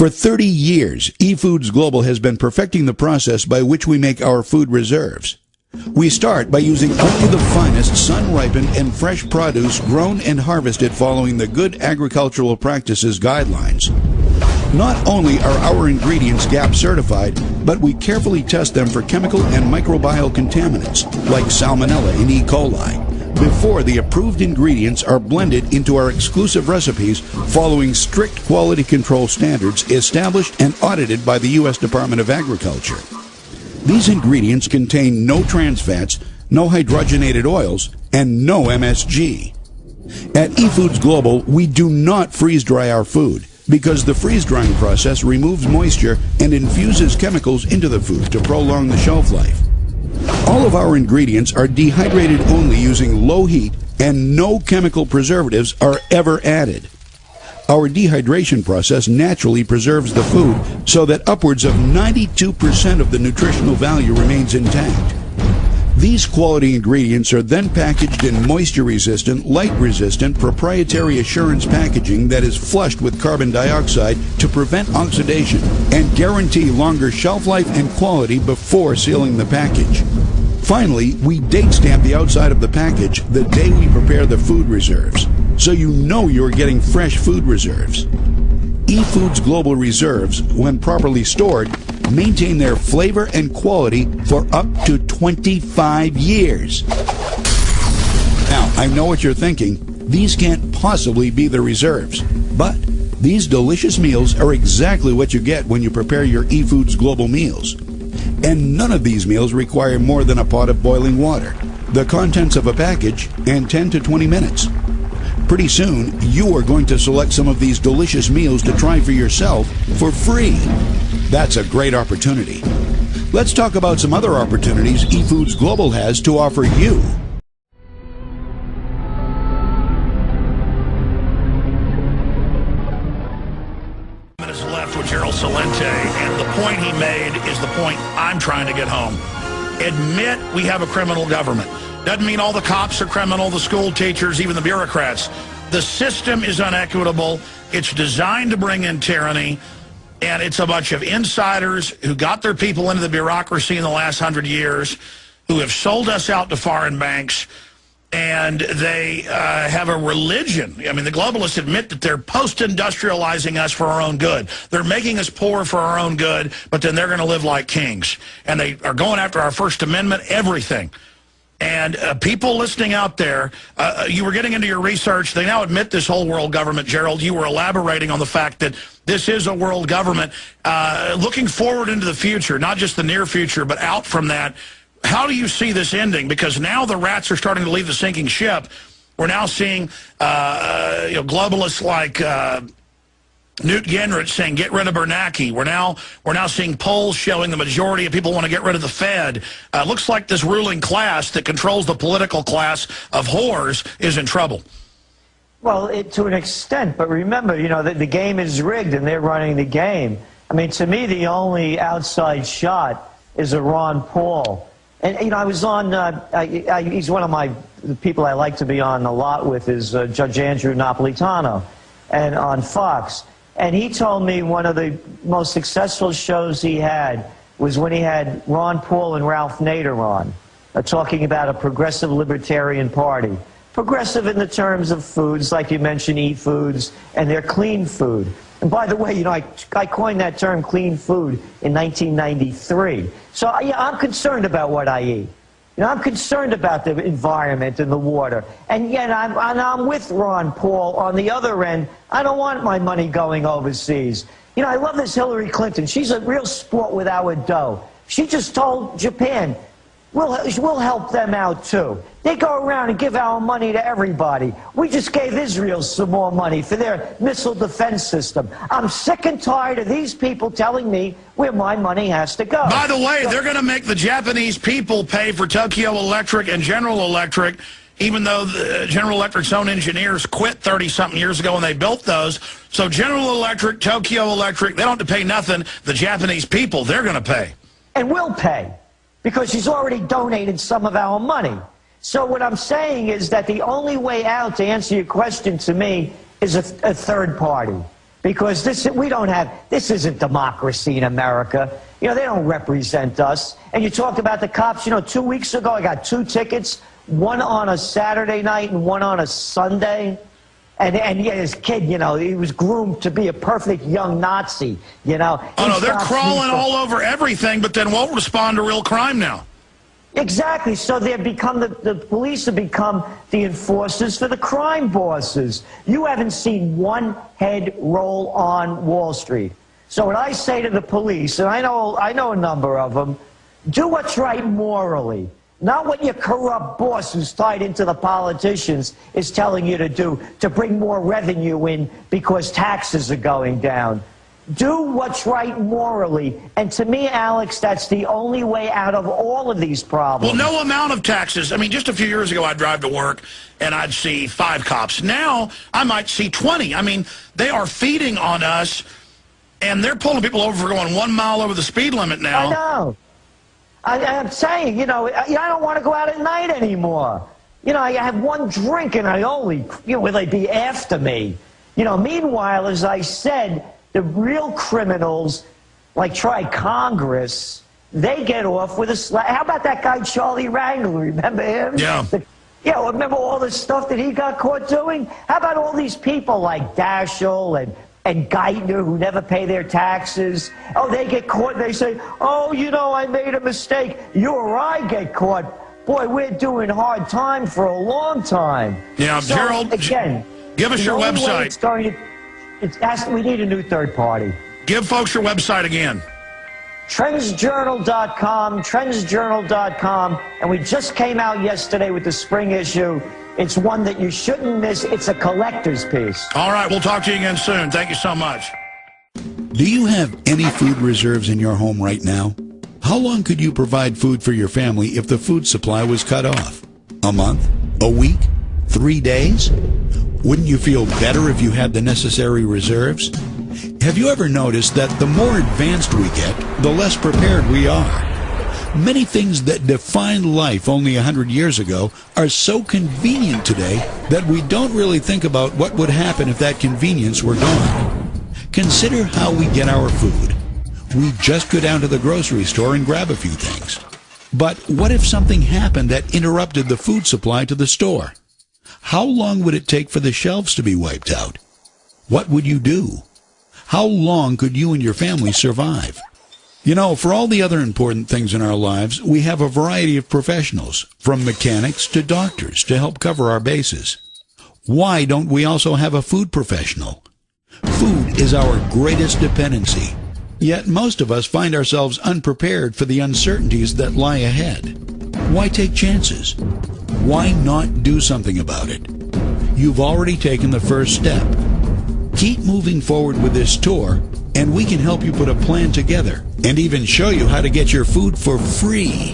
For 30 years, eFoods Global has been perfecting the process by which we make our food reserves. We start by using only the finest sun-ripened and fresh produce grown and harvested following the Good Agricultural Practices guidelines. Not only are our ingredients GAP certified, but we carefully test them for chemical and microbial contaminants like Salmonella and E. coli before the approved ingredients are blended into our exclusive recipes following strict quality control standards established and audited by the U.S. Department of Agriculture. These ingredients contain no trans fats, no hydrogenated oils, and no MSG. At eFoods Global, we do not freeze-dry our food because the freeze-drying process removes moisture and infuses chemicals into the food to prolong the shelf life. All of our ingredients are dehydrated only using low heat, and no chemical preservatives are ever added. Our dehydration process naturally preserves the food so that upwards of 92% of the nutritional value remains intact. These quality ingredients are then packaged in moisture-resistant, light-resistant, proprietary assurance packaging that is flushed with carbon dioxide to prevent oxidation and guarantee longer shelf life and quality before sealing the package. Finally, we date stamp the outside of the package the day we prepare the food reserves, so you know you're getting fresh food reserves. eFoods Global Reserves, when properly stored, maintain their flavor and quality for up to 25 years. Now, I know what you're thinking. These can't possibly be the reserves. But these delicious meals are exactly what you get when you prepare your eFoods Global meals. And none of these meals require more than a pot of boiling water, the contents of a package, and 10 to 20 minutes. Pretty soon, you are going to select some of these delicious meals to try for yourself for free. That's a great opportunity. Let's talk about some other opportunities eFoods Global has to offer you. Minutes left with Gerald Celente, and the point he made is the point I'm trying to get home. Admit we have a criminal government. Doesn't mean all the cops are criminal, the school teachers, even the bureaucrats. The system is unequitable. It's designed to bring in tyranny, and it's a bunch of insiders who got their people into the bureaucracy in the last 100 years, who have sold us out to foreign banks, and they have a religion. I mean, the globalists admit that they're post-industrializing us for our own good. They're making us poor for our own good, but then they're going to live like kings. And they are going after our First Amendment, everything. And people listening out there, you were getting into your research. They now admit this whole world government, Gerald. You were elaborating on the fact that this is a world government. Looking forward into the future, not just the near future, but out from that, how do you see this ending? Because now the rats are starting to leave the sinking ship. We're now seeing globalists like Newt Gingrich saying, get rid of Bernanke. We're now seeing polls showing the majority of people want to get rid of the Fed. Looks like this ruling class that controls the political class of whores is in trouble. Well, to an extent, but remember, the game is rigged and they're running the game. I mean, to me, the only outside shot is a Ron Paul. And, I was on, he's one of the people I like to be on a lot with is Judge Andrew Napolitano, and on Fox. And he told me one of the most successful shows he had was when he had Ron Paul and Ralph Nader on, talking about a progressive libertarian party. Progressive in the terms of foods, like you mentioned, eFoods, and their clean food. And by the way, I coined that term clean food in 1993. So I'm concerned about what I eat. I'm concerned about the environment and the water. And yet I'm with Ron Paul on the other end. I don't want my money going overseas. I love this Hillary Clinton. She's a real sport with our dough. She just told Japan, we'll help them out too. They go around and give our money to everybody. We just gave Israel some more money for their missile defense system. I'm sick and tired of these people telling me where my money has to go. By the way, they're going to make the Japanese people pay for Tokyo Electric and General Electric, even though the General Electric's own engineers quit 30-something years ago when they built those. So General Electric, Tokyo Electric, they don't have to pay nothing. The Japanese people, they're going to pay. And we'll pay, because she's already donated some of our money. So what I'm saying is that the only way out, to answer your question to me, is a third party. because this isn't democracy in America. You know, they don't represent us. And you talked about the cops. You know, 2 weeks ago I got 2 tickets, one on a Saturday night and one on a Sunday. And yeah, this kid, you know, he was groomed to be a perfect young Nazi, you know. Oh, no, they're crawling all over everything, but then won't respond to real crime now. Exactly. So they've become, the police have become the enforcers for the crime bosses. You haven't seen one head roll on Wall Street. So what I say to the police, and I know a number of them, do what's right morally. Not what your corrupt boss who's tied into the politicians is telling you to do to bring more revenue in because taxes are going down. Do what's right morally. And to me, Alex, that's the only way out of all of these problems. Well, no amount of taxes. I mean, just a few years ago, I'd drive to work and I'd see 5 cops. Now, I might see 20. I mean, they are feeding on us, and they're pulling people over for going 1 mile over the speed limit now. I know. I'm saying, you know, I don't want to go out at night anymore. You know, I have one drink and I only, you know, will they be after me? You know, meanwhile, as I said, the real criminals, like try Congress, they get off with a slap. How about that guy Charlie Rangel? Remember him? Yeah. Yeah, remember all the stuff that he got caught doing? How about all these people like Daschle and Geithner who never pay their taxes? Oh, they get caught and they say, oh, you know, I made a mistake. You or I get caught. Boy, we're doing hard time for a long time. Yeah, so, Gerald, again, give us your website. We need a new third party. Give folks your website again. Trendsjournal.com, and we just came out yesterday with the spring issue. It's one that you shouldn't miss. It's a collector's piece. All right, we'll talk to you again soon. Thank you so much. Do you have any food reserves in your home right now? How long could you provide food for your family if the food supply was cut off? A month? A week? 3 days? Wouldn't you feel better if you had the necessary reserves? Have you ever noticed that the more advanced we get, the less prepared we are? Many things that defined life only 100 years ago are so convenient today that we don't really think about what would happen if that convenience were gone. Consider how we get our food. We just go down to the grocery store and grab a few things. But what if something happened that interrupted the food supply to the store? How long would it take for the shelves to be wiped out? What would you do? How long could you and your family survive? You know, for all the other important things in our lives, we have a variety of professionals, from mechanics to doctors, to help cover our bases. Why don't we also have a food professional? Food is our greatest dependency. Yet most of us find ourselves unprepared for the uncertainties that lie ahead. Why take chances? Why not do something about it? You've already taken the first step. Keep moving forward with this tour, and we can help you put a plan together and even show you how to get your food for free.